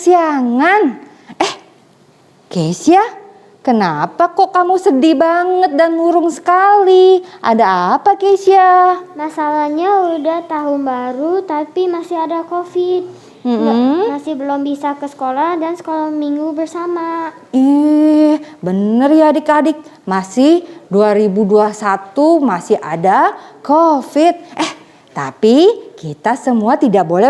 kesiangan. Keisha, kenapa kok kamu sedih banget dan murung sekali? Ada apa, Keisha? Masalahnya udah tahun baru tapi masih ada COVID. Masih belum bisa ke sekolah dan sekolah minggu bersama. Bener ya adik-adik. Masih 2021 masih ada COVID. Tapi kita semua tidak boleh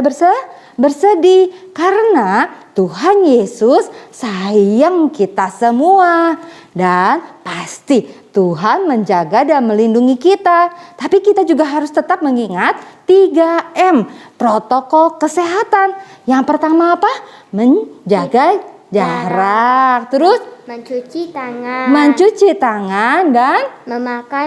bersedih karena Tuhan Yesus sayang kita semua. Dan pasti Tuhan menjaga dan melindungi kita. Tapi kita juga harus tetap mengingat 3M, protokol kesehatan. Yang pertama apa? Menjaga jarak. Terus mencuci tangan dan memakai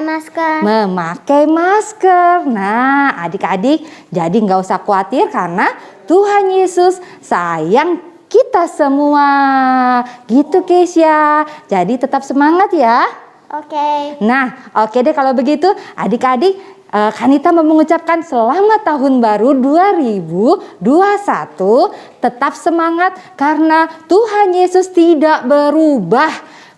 masker. Nah, adik-adik jadi nggak usah khawatir karena Tuhan Yesus sayang kita semua. Gitu, Keisha. Jadi tetap semangat ya. Oke. Nah, oke deh kalau begitu adik-adik, Kanita mau mengucapkan selamat tahun baru 2021. Tetap semangat karena Tuhan Yesus tidak berubah.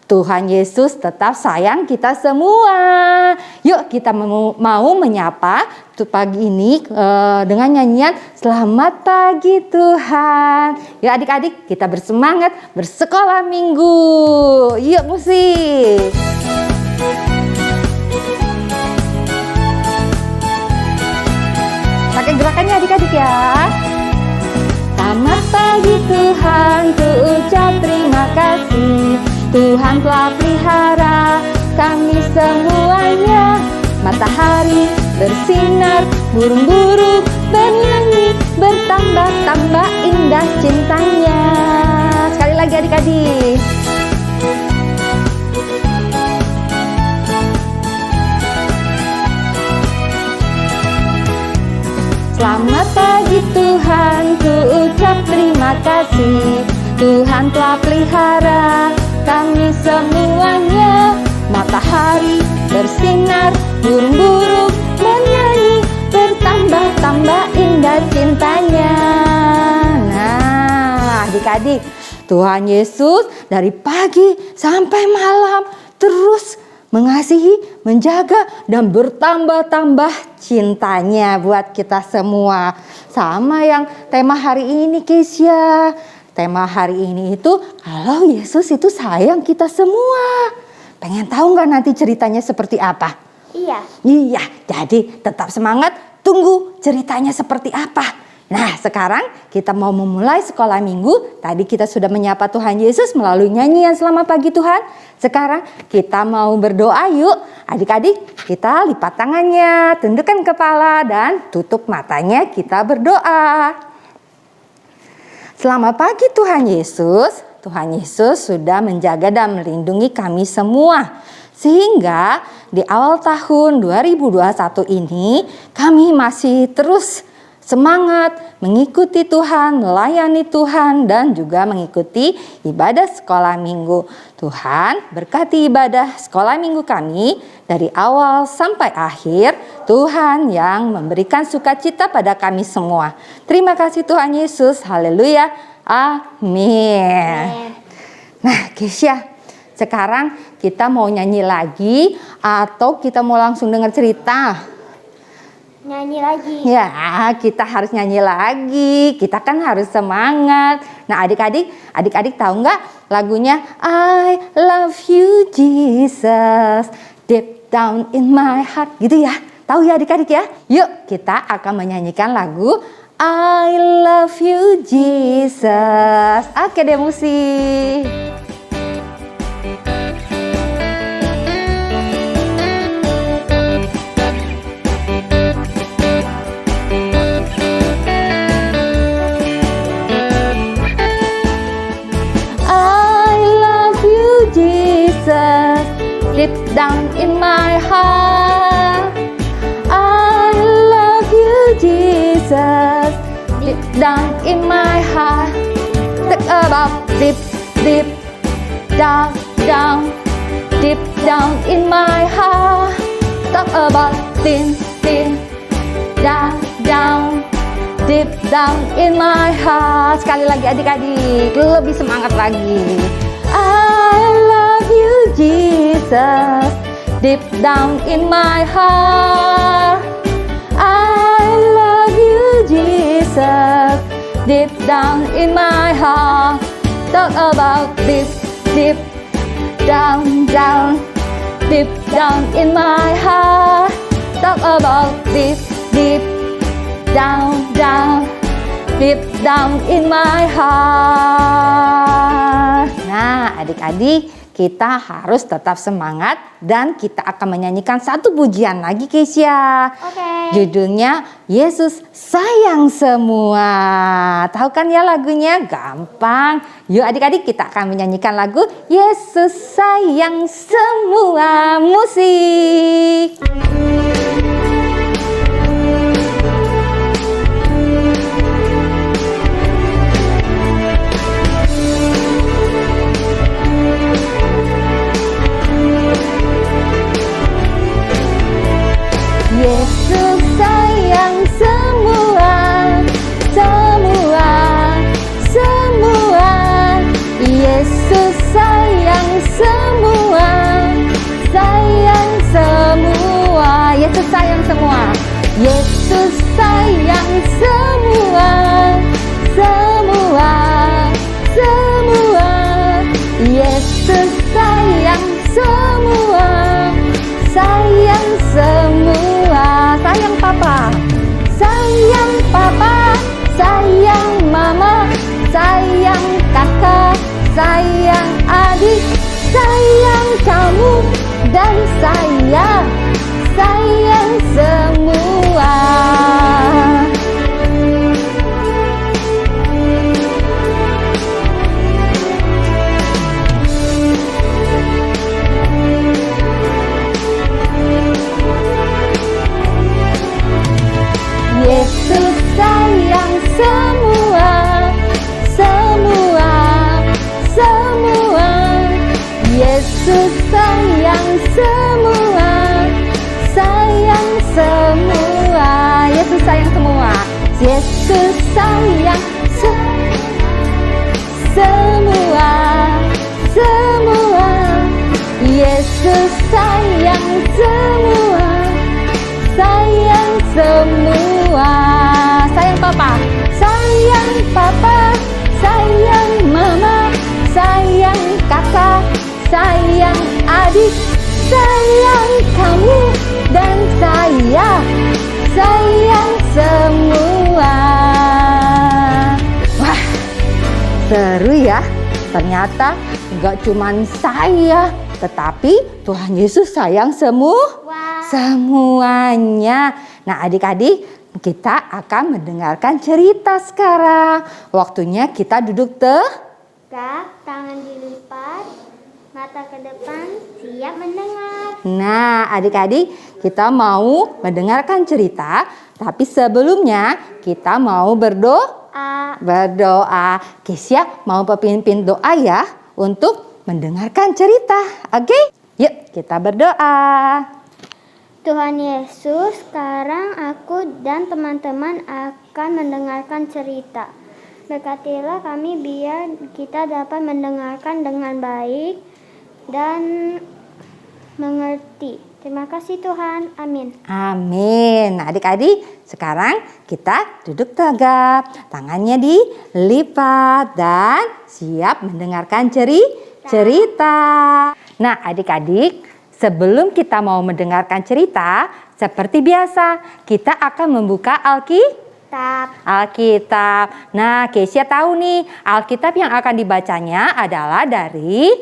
Tuhan Yesus tetap sayang kita semua. Yuk kita mau menyapa pagi ini dengan nyanyian Selamat Pagi Tuhan. Yuk adik-adik kita bersemangat bersekolah minggu. Yuk musik. Pakai gerakannya adik-adik ya. Selamat pagi Tuhan, ku ucap terima kasih. Tuhan telah pelihara kami semuanya. Matahari bersinar, burung-burung bernyanyi, bertambah-tambah indah cintanya. Sekali lagi adik-adik. Selamat pagi Tuhan, ku ucap terima kasih. Tuhan telah pelihara kami semuanya. Matahari bersinar, burung-burung bernyanyi, bertambah-tambah indah cintanya. Nah, adik-adik, Tuhan Yesus dari pagi sampai malam terus mengasihi, menjaga, dan bertambah-tambah cintanya buat kita semua. Sama yang tema hari ini, Keisha. Tema hari ini itu kalau Yesus itu sayang kita semua. Pengen tahu nggak nanti ceritanya seperti apa? Iya, jadi tetap semangat, tunggu ceritanya seperti apa. Nah, sekarang kita mau memulai sekolah minggu. Tadi kita sudah menyapa Tuhan Yesus melalui nyanyian Selamat Pagi Tuhan. Sekarang kita mau berdoa yuk. Adik-adik, kita lipat tangannya, tundukkan kepala dan tutup matanya, kita berdoa. Selamat pagi Tuhan Yesus. Tuhan Yesus sudah menjaga dan melindungi kami semua. Sehingga di awal tahun 2021 ini kami masih terus semangat mengikuti Tuhan, melayani Tuhan, dan juga mengikuti ibadah sekolah minggu. Tuhan berkati ibadah sekolah minggu kami dari awal sampai akhir. Tuhan yang memberikan sukacita pada kami semua. Terima kasih Tuhan Yesus. Haleluya. Amin. Nah, Keisha, sekarang kita mau nyanyi lagi atau kita mau langsung dengar cerita? Nyanyi lagi. Ya, kita harus nyanyi lagi. Kita kan harus semangat. Nah, adik-adik tahu nggak lagunya I love you Jesus deep down in my heart, gitu ya? Tahu ya adik-adik ya? Yuk, kita akan menyanyikan lagu I love you Jesus. Oke deh, musik. Deep down in my heart, I love you, Jesus. Deep down in my heart, think about deep down, deep down in my heart. Talk about down, deep down in my heart. Sekali lagi adik-adik, lebih semangat lagi. I love you Jesus, deep down in my heart. I love you Jesus, deep down in my heart. Talk about this deep down, down, deep down in my heart. Talk about this deep down, down, deep down in my heart. Nah, adik-adik, kita harus tetap semangat dan kita akan menyanyikan satu pujian lagi, Kesia. Oke. Judulnya Yesus Sayang Semua. Tahu kan ya lagunya? Gampang. Yuk adik-adik, kita akan menyanyikan lagu Yesus Sayang Semua. Musik. Yesus sayang semua, semua, semua. Yesus sayang semua, sayang semua. Yesus sayang semua. Yesus sayang semua, semua, semua. Yesus sayang semua, sayang semua. Sayang papa, sayang papa, sayang mama, sayang kakak, sayang adik, sayang kamu dan saya, sayang semua. Yesus sayang semua, semua, semua. Yesus sayang semua, sayang semua. Yesus sayang semua. Yesus sayang semua, semua. Yesus sayang semua, sayang semua. Sayang papa, sayang papa, sayang mama, sayang kakak, sayang adik, sayang kamu dan saya, sayang semua. Wah, seru ya. Ternyata nggak cuman saya, tetapi Tuhan Yesus sayang semuanya. Nah adik-adik, kita akan mendengarkan cerita sekarang. Waktunya kita duduk Tegak, tangan dilipat, mata ke depan, siap mendengar. Nah adik-adik, kita mau mendengarkan cerita. Tapi sebelumnya kita mau berdoa. Kesia mau pimpin doa ya untuk mendengarkan cerita. Oke? Yuk kita berdoa. Tuhan Yesus, sekarang aku dan teman-teman akan mendengarkan cerita. Berkatilah kami biar kita dapat mendengarkan dengan baik dan mengerti. Terima kasih Tuhan. Amin. Amin. Nah adik-adik, sekarang kita duduk tegap. Tangannya dilipat dan siap mendengarkan cerita. Nah adik-adik, sebelum kita mau mendengarkan cerita, seperti biasa, kita akan membuka Alkitab. Nah, Kesia tahu nih, Alkitab yang akan dibacanya adalah dari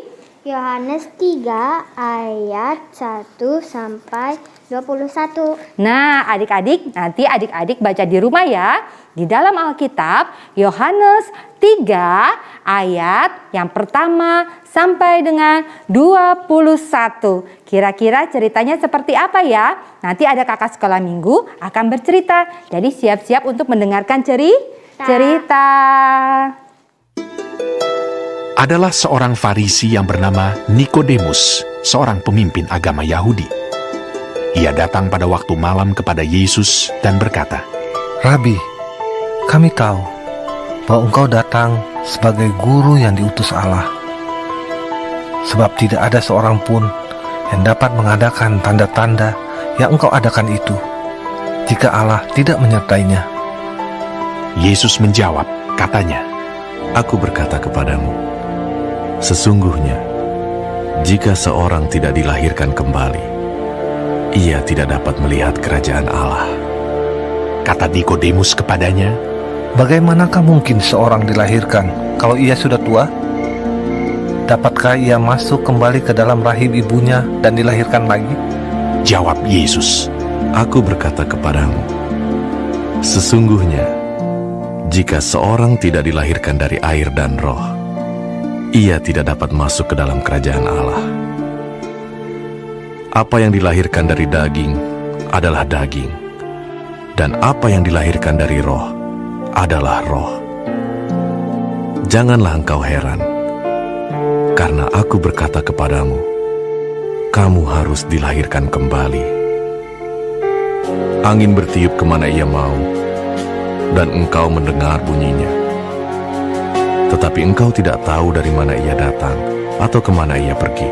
Yohanes 3 ayat 1 sampai 21. Nah, adik-adik, nanti adik-adik baca di rumah ya. Di dalam Alkitab, Yohanes 3 ayat yang pertama sampai dengan 21. Kira-kira ceritanya seperti apa ya? Nanti ada kakak sekolah minggu akan bercerita. Jadi siap-siap untuk mendengarkan cerita. Adalah seorang Farisi yang bernama Nikodemus, seorang pemimpin agama Yahudi. Ia datang pada waktu malam kepada Yesus dan berkata, Rabi, Kami tahu bahwa Engkau datang sebagai guru yang diutus Allah. Sebab tidak ada seorang pun yang dapat mengadakan tanda-tanda yang Engkau adakan itu jika Allah tidak menyertainya. Yesus menjawab, katanya, Aku berkata kepadamu, sesungguhnya, jika seorang tidak dilahirkan kembali, ia tidak dapat melihat kerajaan Allah. kata Nikodemus kepadanya, Bagaimanakah mungkin seorang dilahirkan kalau ia sudah tua? Dapatkah ia masuk kembali ke dalam rahim ibunya dan dilahirkan lagi? jawab Yesus, Aku berkata kepadamu, sesungguhnya, jika seorang tidak dilahirkan dari air dan roh, ia tidak dapat masuk ke dalam kerajaan Allah. Apa yang dilahirkan dari daging adalah daging, dan apa yang dilahirkan dari roh adalah roh. Janganlah engkau heran, karena aku berkata kepadamu, kamu harus dilahirkan kembali. Angin bertiup kemana ia mau, dan engkau mendengar bunyinya. Tetapi engkau tidak tahu dari mana ia datang atau kemana ia pergi.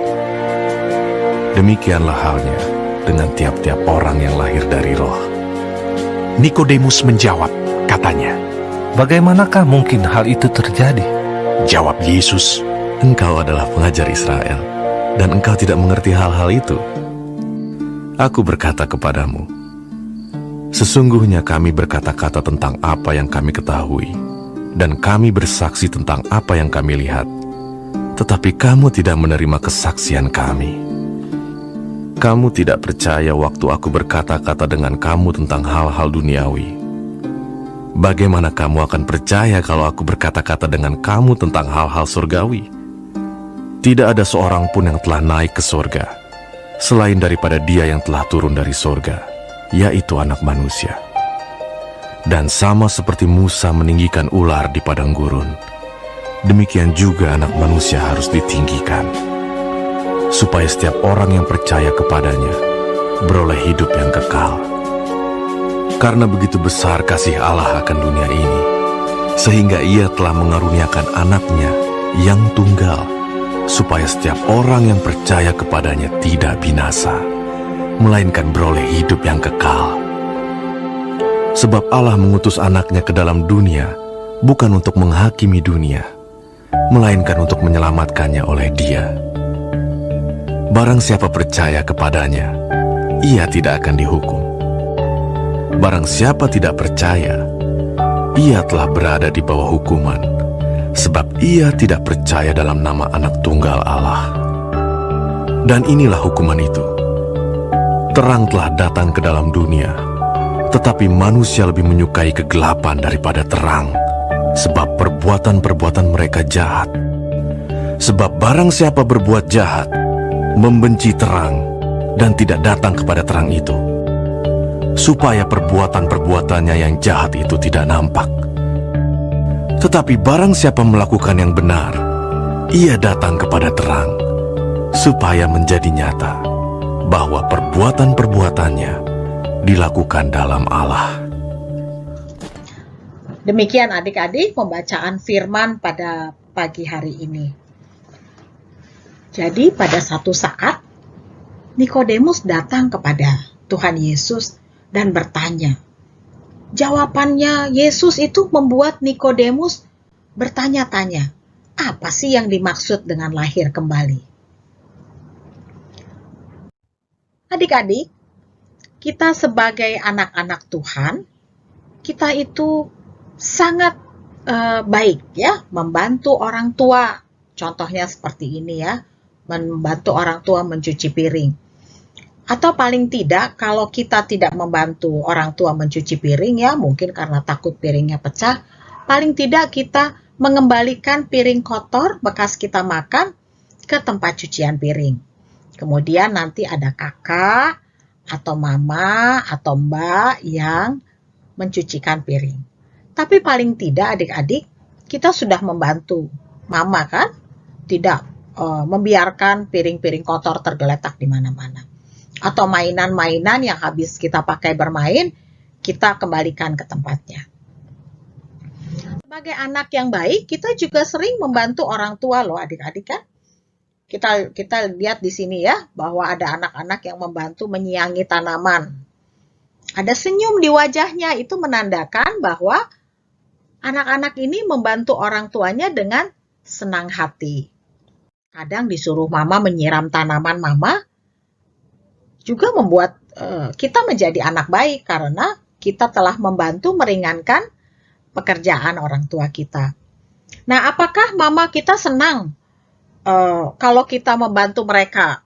Demikianlah halnya dengan tiap-tiap orang yang lahir dari roh. Nikodemus menjawab, katanya, Bagaimanakah mungkin hal itu terjadi? jawab Yesus, Engkau adalah pengajar Israel, dan engkau tidak mengerti hal-hal itu. Aku berkata kepadamu, sesungguhnya kami berkata-kata tentang apa yang kami ketahui, dan kami bersaksi tentang apa yang kami lihat, tetapi kamu tidak menerima kesaksian kami. Kamu tidak percaya waktu aku berkata-kata dengan kamu tentang hal-hal duniawi. Bagaimana kamu akan percaya kalau aku berkata-kata dengan kamu tentang hal-hal surgawi? Tidak ada seorang pun yang telah naik ke surga, selain daripada Dia yang telah turun dari surga, yaitu Anak Manusia. Dan sama seperti Musa meninggikan ular di padang gurun, demikian juga Anak Manusia harus ditinggikan, supaya setiap orang yang percaya kepadanya beroleh hidup yang kekal. Karena begitu besar kasih Allah akan dunia ini, sehingga Ia telah mengaruniakan anaknya yang tunggal, supaya setiap orang yang percaya kepadanya tidak binasa, melainkan beroleh hidup yang kekal. Sebab Allah mengutus anaknya ke dalam dunia, bukan untuk menghakimi dunia, melainkan untuk menyelamatkannya oleh Dia. Barang siapa percaya kepadanya, ia tidak akan dihukum. Barang siapa tidak percaya, ia telah berada di bawah hukuman, sebab ia tidak percaya dalam nama Anak Tunggal Allah. Dan inilah hukuman itu. Terang telah datang ke dalam dunia, tetapi manusia lebih menyukai kegelapan daripada terang, sebab perbuatan-perbuatan mereka jahat. Sebab barang siapa berbuat jahat, membenci terang, dan tidak datang kepada terang itu, supaya perbuatan-perbuatannya yang jahat itu tidak nampak. Tetapi barang siapa melakukan yang benar, ia datang kepada terang, supaya menjadi nyata bahwa perbuatan-perbuatannya dilakukan dalam Allah. Demikian adik-adik pembacaan firman pada pagi hari ini. Jadi pada satu saat, Nikodemus datang kepada Tuhan Yesus dan bertanya. Jawabannya Yesus itu membuat Nikodemus bertanya-tanya, apa sih yang dimaksud dengan lahir kembali? Adik-adik, kita sebagai anak-anak Tuhan, kita itu sangat baik ya, membantu orang tua. Contohnya seperti ini ya, membantu orang tua mencuci piring. Atau paling tidak, kalau kita tidak membantu orang tua mencuci piring ya, mungkin karena takut piringnya pecah, paling tidak kita mengembalikan piring kotor bekas kita makan ke tempat cucian piring. Kemudian nanti ada kakak, atau mama, atau mbak yang mencucikan piring. Tapi paling tidak adik-adik, kita sudah membantu mama kan? Tidak membiarkan piring-piring kotor tergeletak di mana-mana. Atau mainan-mainan yang habis kita pakai bermain, kita kembalikan ke tempatnya. Sebagai anak yang baik, kita juga sering membantu orang tua loh adik-adik kan. Kita lihat di sini ya, bahwa ada anak-anak yang membantu menyiangi tanaman. Ada senyum di wajahnya, itu menandakan bahwa anak-anak ini membantu orang tuanya dengan senang hati. Kadang disuruh mama menyiram tanaman mama, juga membuat kita menjadi anak baik karena kita telah membantu meringankan pekerjaan orang tua kita. Nah, apakah mama kita senang kalau kita membantu mereka,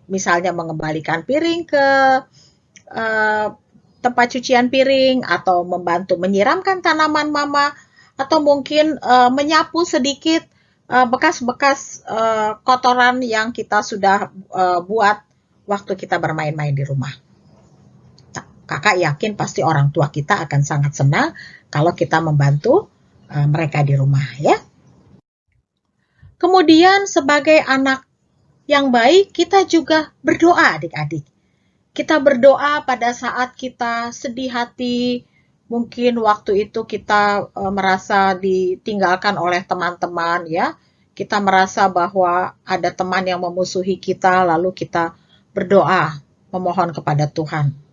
misalnya mengembalikan piring ke tempat cucian piring, atau membantu menyiramkan tanaman mama, atau mungkin menyapu sedikit bekas-bekas kotoran yang kita sudah buat waktu kita bermain-main di rumah. Kakak yakin pasti orang tua kita akan sangat senang kalau kita membantu mereka di rumah ya. Kemudian sebagai anak yang baik, kita juga berdoa adik-adik. Kita berdoa pada saat kita sedih hati, mungkin waktu itu kita merasa ditinggalkan oleh teman-teman ya. Kita merasa bahwa ada teman yang memusuhi kita, lalu kita berdoa, memohon kepada Tuhan.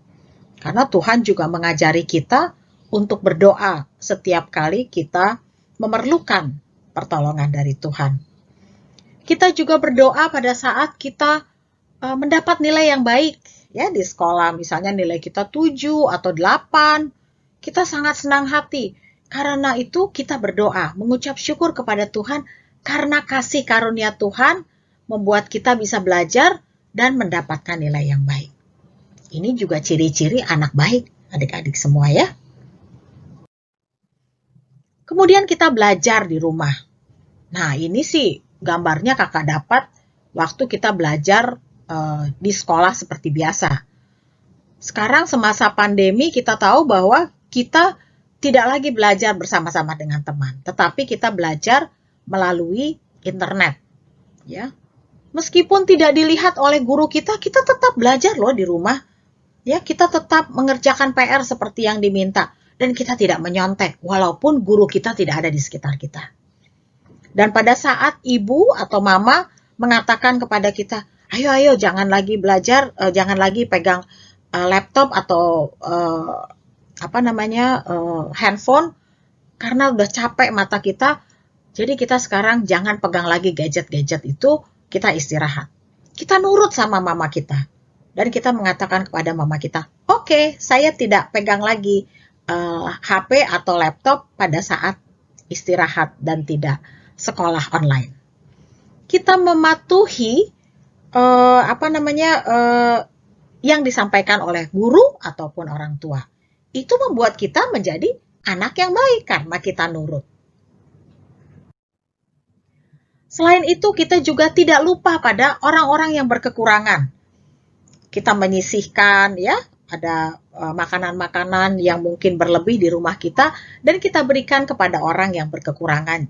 Karena Tuhan juga mengajari kita untuk berdoa setiap kali kita memerlukan pertolongan dari Tuhan. Kita juga berdoa pada saat kita mendapat nilai yang baik ya di sekolah, misalnya nilai kita 7 atau 8, kita sangat senang hati. Karena itu kita berdoa, mengucap syukur kepada Tuhan karena kasih karunia Tuhan membuat kita bisa belajar dan mendapatkan nilai yang baik. Ini juga ciri-ciri anak baik, adik-adik semua ya. Kemudian kita belajar di rumah. Nah, ini sih gambarnya kakak dapat waktu kita belajar di sekolah seperti biasa. Sekarang semasa pandemi kita tahu bahwa kita tidak lagi belajar bersama-sama dengan teman, tetapi kita belajar melalui internet. Ya. Meskipun tidak dilihat oleh guru kita tetap belajar loh di rumah. Ya, kita tetap mengerjakan PR seperti yang diminta dan kita tidak menyontek walaupun guru kita tidak ada di sekitar kita. Dan pada saat ibu atau mama mengatakan kepada kita, ayo jangan lagi belajar, jangan lagi pegang laptop atau handphone karena udah capek mata kita. Jadi kita sekarang jangan pegang lagi gadget-gadget itu, kita istirahat. Kita nurut sama mama kita. Dan kita mengatakan kepada mama kita, oke, saya tidak pegang lagi HP atau laptop pada saat istirahat dan tidak sekolah online. Kita mematuhi yang disampaikan oleh guru ataupun orang tua. Itu membuat kita menjadi anak yang baik karena kita nurut. Selain itu, kita juga tidak lupa pada orang-orang yang berkekurangan. Kita menyisihkan ya, ada makanan-makanan yang mungkin berlebih di rumah kita dan kita berikan kepada orang yang berkekurangan.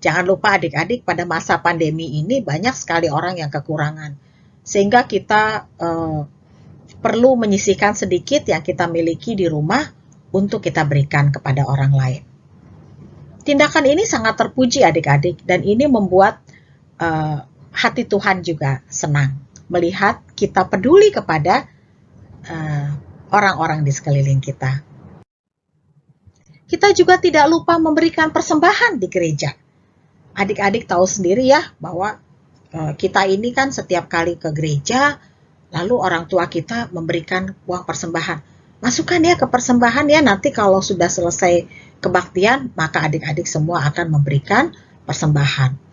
Jangan lupa adik-adik, pada masa pandemi ini banyak sekali orang yang kekurangan. Sehingga kita perlu menyisihkan sedikit yang kita miliki di rumah untuk kita berikan kepada orang lain. Tindakan ini sangat terpuji adik-adik dan ini membuat hati Tuhan juga senang melihat kita peduli kepada orang-orang di sekeliling kita. Kita juga tidak lupa memberikan persembahan di gereja. Adik-adik tahu sendiri ya bahwa kita ini kan setiap kali ke gereja, lalu orang tua kita memberikan uang persembahan. Masukkan ya ke persembahan ya, nanti kalau sudah selesai kebaktian, maka adik-adik semua akan memberikan persembahan.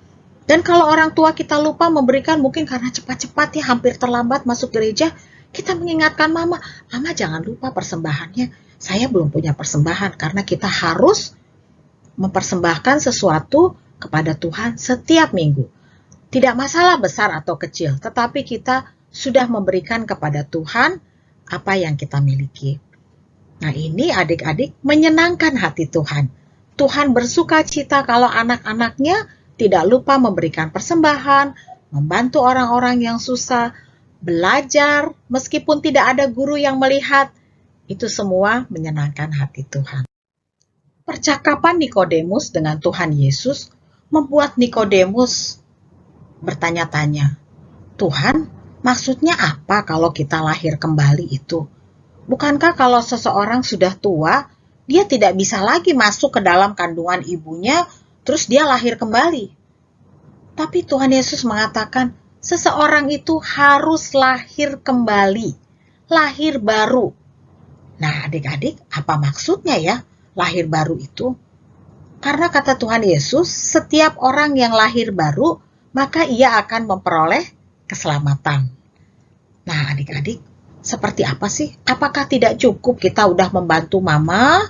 Dan kalau orang tua kita lupa memberikan, mungkin karena cepat-cepat ya, hampir terlambat masuk gereja, kita mengingatkan mama jangan lupa persembahannya. Saya belum punya persembahan, karena kita harus mempersembahkan sesuatu kepada Tuhan setiap minggu. Tidak masalah besar atau kecil, tetapi kita sudah memberikan kepada Tuhan apa yang kita miliki. Nah, ini adik-adik menyenangkan hati Tuhan. Tuhan bersuka cita kalau anak-anaknya tidak lupa memberikan persembahan, membantu orang-orang yang susah, belajar meskipun tidak ada guru yang melihat. Itu semua menyenangkan hati Tuhan. Percakapan Nikodemus dengan Tuhan Yesus membuat Nikodemus bertanya-tanya, Tuhan, maksudnya apa kalau kita lahir kembali itu? Bukankah kalau seseorang sudah tua, dia tidak bisa lagi masuk ke dalam kandungan ibunya, terus dia lahir kembali? Tapi Tuhan Yesus mengatakan, seseorang itu harus lahir kembali, lahir baru. Nah, adik-adik, apa maksudnya ya lahir baru itu? Karena kata Tuhan Yesus, setiap orang yang lahir baru, maka ia akan memperoleh keselamatan. Nah, adik-adik, seperti apa sih? Apakah tidak cukup kita udah membantu mama,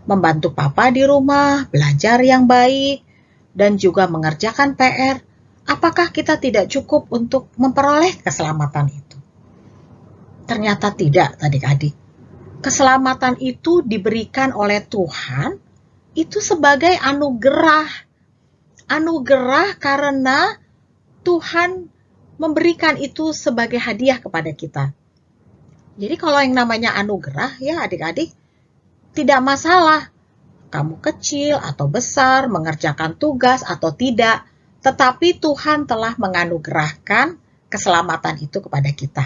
membantu papa di rumah, belajar yang baik, dan juga mengerjakan PR? Apakah kita tidak cukup untuk memperoleh keselamatan itu? Ternyata tidak, adik-adik. Keselamatan itu diberikan oleh Tuhan, itu sebagai anugerah. Anugerah karena Tuhan memberikan itu sebagai hadiah kepada kita. Jadi kalau yang namanya anugerah ya adik-adik, tidak masalah kamu kecil atau besar, mengerjakan tugas atau tidak, tetapi Tuhan telah menganugerahkan keselamatan itu kepada kita.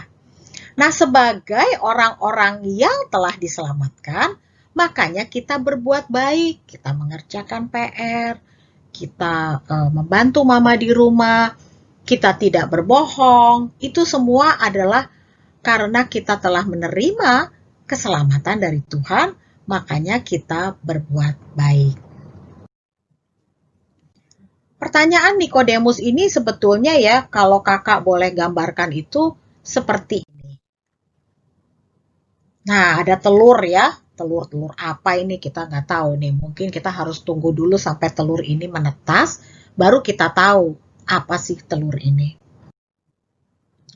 Nah, sebagai orang-orang yang telah diselamatkan, makanya kita berbuat baik, kita mengerjakan PR, kita membantu mama di rumah, kita tidak berbohong, itu semua adalah karena kita telah menerima keselamatan dari Tuhan, makanya kita berbuat baik. Pertanyaan Nikodemus ini sebetulnya ya, kalau kakak boleh gambarkan itu seperti ini. Nah, ada telur ya, telur apa ini kita nggak tahu nih. Mungkin kita harus tunggu dulu sampai telur ini menetas, baru kita tahu apa sih telur ini.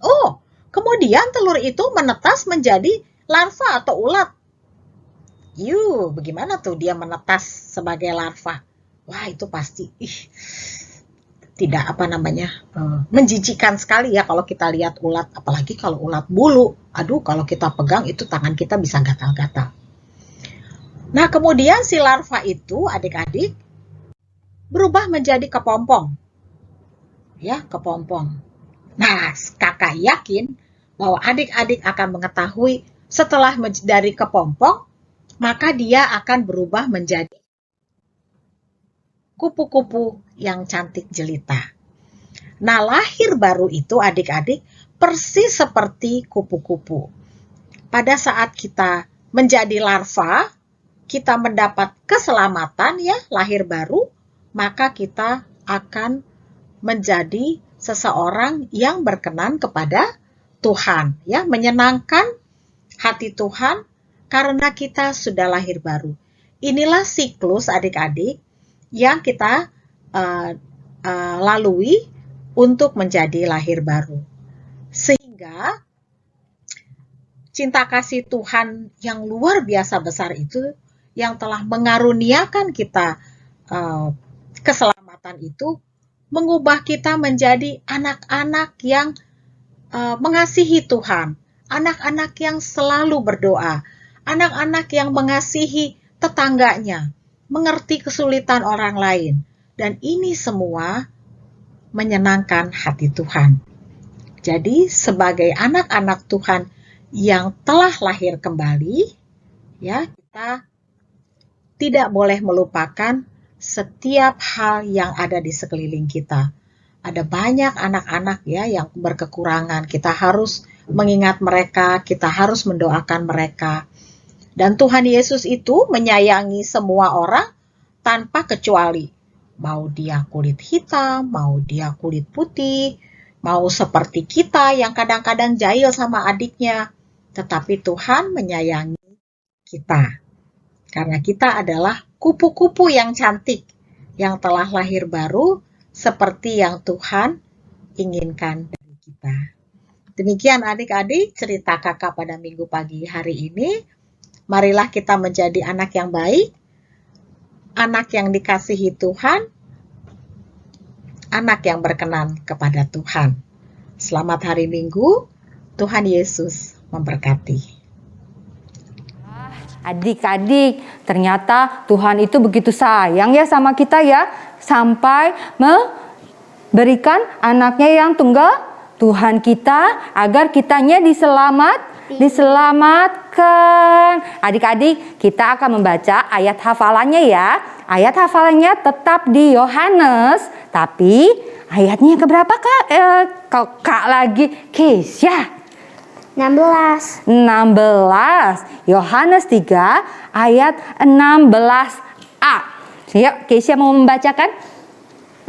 Oh, kemudian telur itu menetas menjadi larva atau ulat. Bagaimana tuh dia menetas sebagai larva? Wah, itu pasti tidak menjijikan sekali ya kalau kita lihat ulat, apalagi kalau ulat bulu. Aduh, kalau kita pegang itu tangan kita bisa gatal-gatal. Nah, kemudian si larva itu adik-adik berubah menjadi kepompong. Ya, kepompong. Nah, kakak yakin bahwa adik-adik akan mengetahui setelah dari kepompong, maka dia akan berubah menjadi kupu-kupu yang cantik jelita. Nah, lahir baru itu adik-adik persis seperti kupu-kupu. Pada saat kita menjadi larva, kita mendapat keselamatan ya, lahir baru, maka kita akan menjadi seseorang yang berkenan kepada Tuhan, ya, menyenangkan hati Tuhan karena kita sudah lahir baru. Inilah siklus adik-adik yang kita lalui untuk menjadi lahir baru. Sehingga cinta kasih Tuhan yang luar biasa besar itu yang telah mengaruniakan kita keselamatan itu mengubah kita menjadi anak-anak yang mengasihi Tuhan, anak-anak yang selalu berdoa, anak-anak yang mengasihi tetangganya, mengerti kesulitan orang lain, dan ini semua menyenangkan hati Tuhan. Jadi sebagai anak-anak Tuhan yang telah lahir kembali, ya, kita tidak boleh melupakan setiap hal yang ada di sekeliling kita. Ada banyak anak-anak ya yang berkekurangan. Kita harus mengingat mereka, kita harus mendoakan mereka. Dan Tuhan Yesus itu menyayangi semua orang tanpa kecuali. Mau dia kulit hitam, mau dia kulit putih, mau seperti kita yang kadang-kadang jahil sama adiknya. Tetapi Tuhan menyayangi kita. Karena kita adalah kupu-kupu yang cantik, yang telah lahir baru, seperti yang Tuhan inginkan dari kita. Demikian adik-adik cerita kakak pada minggu pagi hari ini. Marilah kita menjadi anak yang baik, anak yang dikasihi Tuhan, anak yang berkenan kepada Tuhan. Selamat hari Minggu, Tuhan Yesus memberkati. Adik-adik, ternyata Tuhan itu begitu sayang ya sama kita ya, sampai memberikan anaknya yang tunggal, Tuhan kita, agar kitanya diselamatkan. Adik-adik, kita akan membaca ayat hafalannya ya. Ayat hafalannya tetap di Yohanes, tapi ayatnya keberapa kak lagi? Keisha. 16. Yohanes 3 ayat 16a. Yuk, Keisha mau membacakan?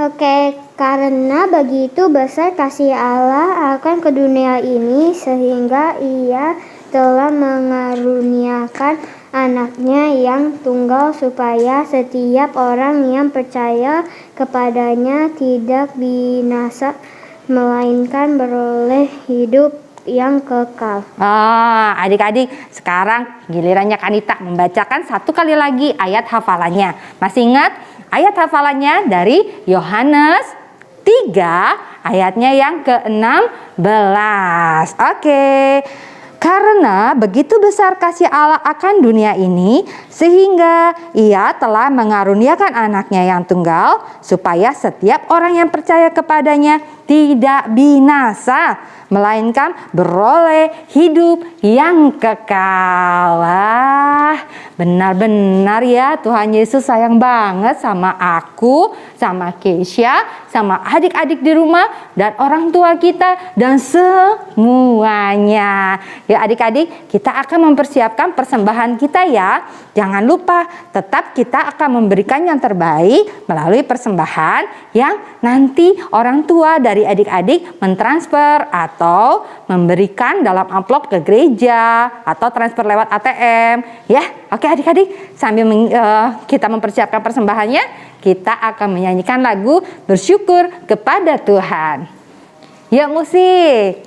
Oke, karena begitu besar kasih Allah akan ke dunia ini sehingga Ia telah mengaruniakan anaknya yang tunggal supaya setiap orang yang percaya kepadanya tidak binasa melainkan beroleh hidup yang kekal. Adik-adik, sekarang gilirannya Kanita membacakan satu kali lagi ayat hafalannya. Masih ingat ayat hafalannya dari Yohanes 3 ayatnya yang ke-16. Oke. Karena begitu besar kasih Allah akan dunia ini, sehingga Ia telah mengaruniakan anaknya yang tunggal, supaya setiap orang yang percaya kepadanya tidak binasa, melainkan beroleh hidup yang kekal. Benar-benar ya, Tuhan Yesus sayang banget sama aku, sama Keisha, sama adik-adik di rumah, dan orang tua kita, dan semuanya. Ya adik-adik, kita akan mempersiapkan persembahan kita ya. Jangan lupa, tetap kita akan memberikan yang terbaik melalui persembahan yang nanti orang tua dari adik-adik mentransfer atau memberikan dalam amplop ke gereja atau transfer lewat ATM. Ya, oke adik-adik, sambil kita mempersiapkan persembahannya, kita akan menyanyikan lagu bersyukur kepada Tuhan. Yuk musik.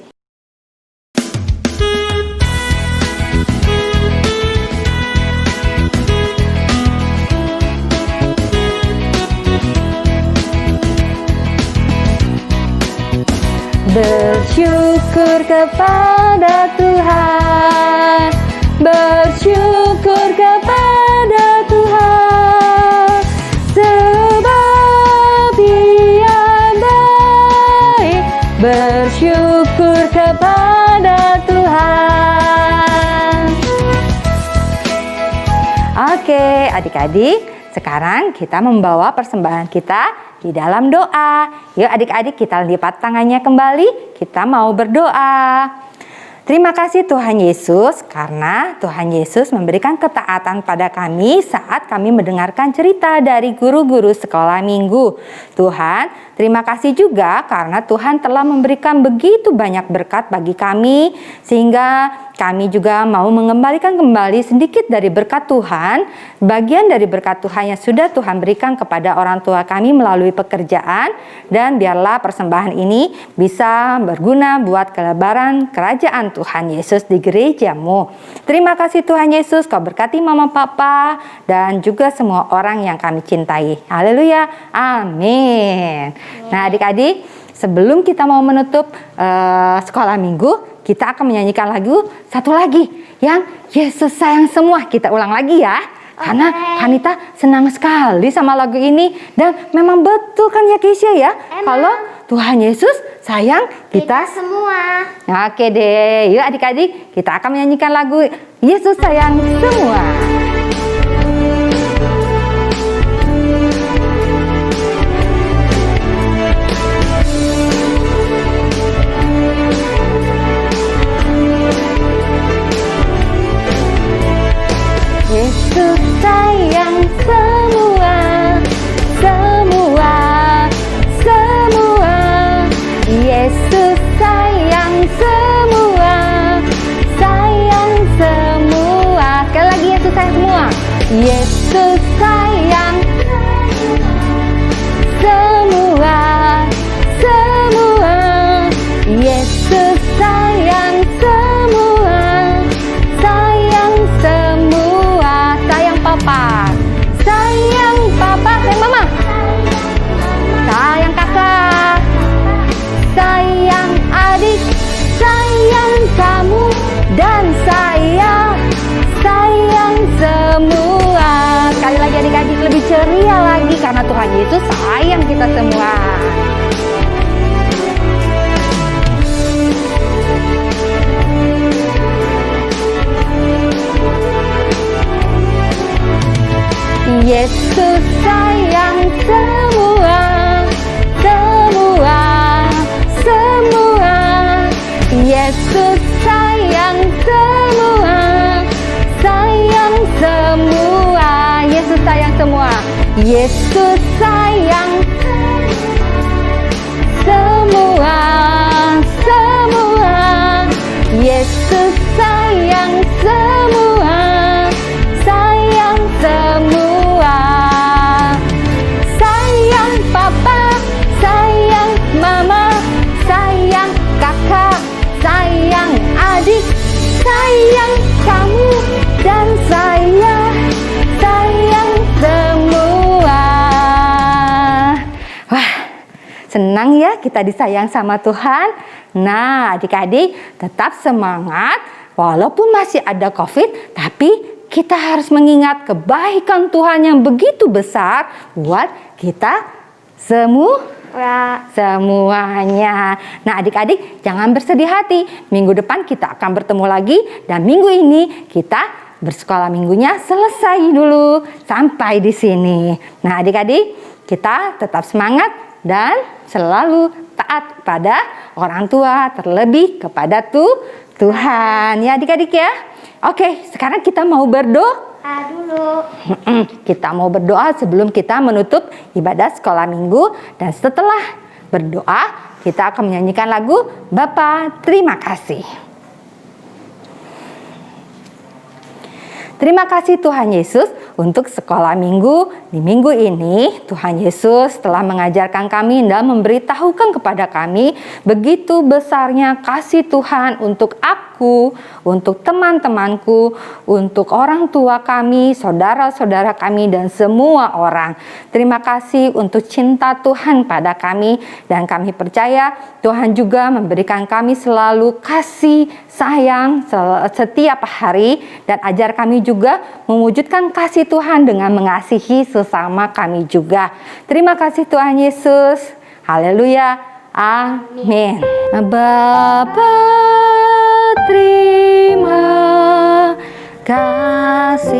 Bersyukur kepada Tuhan, bersyukur kepada Tuhan, sebab Dia baik. Bersyukur kepada Tuhan. Oke, adik-adik, sekarang kita membawa persembahan kita di dalam doa. Yuk adik-adik, kita lipat tangannya kembali. Kita mau berdoa. Terima kasih Tuhan Yesus, karena Tuhan Yesus memberikan ketaatan pada kami saat kami mendengarkan cerita dari guru-guru sekolah minggu. Tuhan, terima kasih juga karena Tuhan telah memberikan begitu banyak berkat bagi kami, sehingga kami juga mau mengembalikan kembali sedikit dari berkat Tuhan, bagian dari berkat Tuhan yang sudah Tuhan berikan kepada orang tua kami melalui pekerjaan, dan biarlah persembahan ini bisa berguna buat kelebaran kerajaan Tuhan Yesus di gerejamu. Terima kasih Tuhan Yesus, Kau berkati mama papa dan juga semua orang yang kami cintai. Haleluya, amin. Nah adik-adik, sebelum kita mau menutup sekolah minggu, kita akan menyanyikan lagu satu lagi yang Yesus sayang semua. Kita ulang lagi ya. Karena Kanita senang sekali sama lagu ini. Dan memang betul kan ya Keisha ya. Kalau Tuhan Yesus sayang kita semua. Oke deh, yuk adik-adik, kita akan menyanyikan lagu Yesus sayang semua. Yesus sayang semua, semua, semua. Yesus sayang semua, sayang semua. Sekali lagi Yesus sayang semua. Yesus sayang semua, semua. Yesus sayang semua, sayang semua. Sayang papa, sayang papa, sayang mama, sayang kakak, sayang adik, sayang kamu, dan saya sayang ceria lagi karena Tuhan Yesus sayang kita semua. Yesus sayang semua, semua, semua. Yesus sayang semua, sayang semua. Yesus sayang semua. Yesus sayang semua, semua. Yesus sayang semua, sayang semua. Sayang papa, sayang mama, sayang kakak, sayang adik, sayang kamu dan saya, sayang semua. Wah, senang ya kita disayang sama Tuhan. Nah, adik-adik tetap semangat walaupun masih ada COVID, tapi kita harus mengingat kebaikan Tuhan yang begitu besar buat kita semuanya. Nah, adik-adik jangan bersedih hati. Minggu depan kita akan bertemu lagi dan minggu ini kita bersekolah minggunya selesai dulu sampai di sini. Nah, adik-adik kita tetap semangat dan selalu taat pada orang tua, terlebih kepada Tuhan. Ya adik-adik ya. Oke, sekarang kita mau berdoa dulu. Kita mau berdoa sebelum kita menutup ibadah sekolah minggu. Dan setelah berdoa, kita akan menyanyikan lagu Bapa Terima Kasih. Terima kasih Tuhan Yesus untuk sekolah minggu. Di minggu ini Tuhan Yesus telah mengajarkan kami dan memberitahukan kepada kami begitu besarnya kasih Tuhan untuk aku, untuk teman-temanku, untuk orang tua kami, saudara-saudara kami dan semua orang. Terima kasih untuk cinta Tuhan pada kami dan kami percaya Tuhan juga memberikan kami selalu kasih sayang setiap hari dan ajar kami juga mewujudkan kasih Tuhan dengan mengasihi sesama kami juga. Terima kasih Tuhan Yesus. Haleluya. Amin. Bapa terima kasih.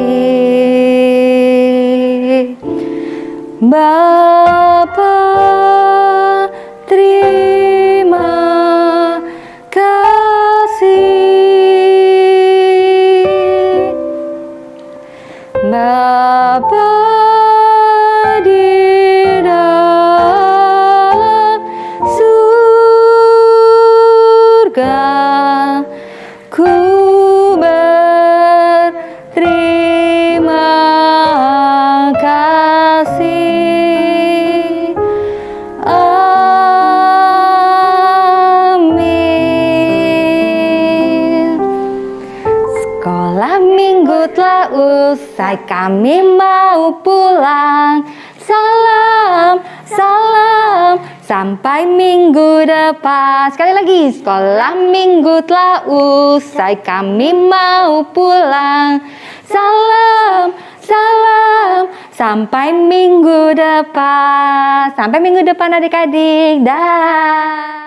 Bapa terima kasih. Bapa di dalam surga, ku berterima kasih. Amin. Sekolah minggu telah usai, kami mau pulang. Salam, salam, sampai minggu depan. Sekali lagi, sekolah minggu telah usai, kami mau pulang. Salam, salam, sampai minggu depan. Sampai minggu depan adik-adik. Dah.